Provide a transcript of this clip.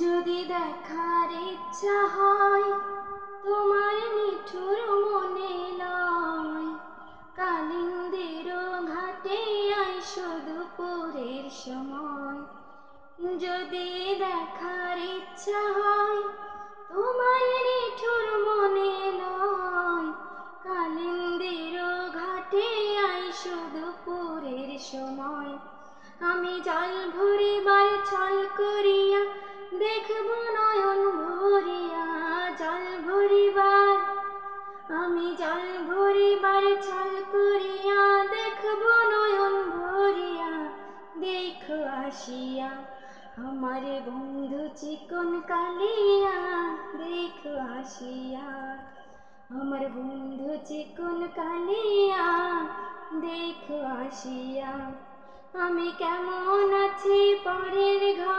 যদি দেখার ইচ্ছা হয় তোমার নিঠুর মনে নয়, কালিন্দির ঘাটে আইসো দুপুরের সময়। যদি দেখার ইচ্ছা হয় তোমার নিঠুর মনে নয়, কালিন্দির ঘাটে আইসো দুপুরের সময়। আমি জল ভরিবার ছল করিয়া দেখব নয়ন ভরিয়া, জল ভরিবার আমি জল ভরিবার ছল করিয়া দেখব নয়ন ভরিয়া। দেখো আসিয়া আমার বন্ধু চিকন কালিয়া, দেখো আসিয়া আমার বন্ধু চিকন কালিয়া, দেখো আসিয়া। আমি কেমন আছি পরের ঘর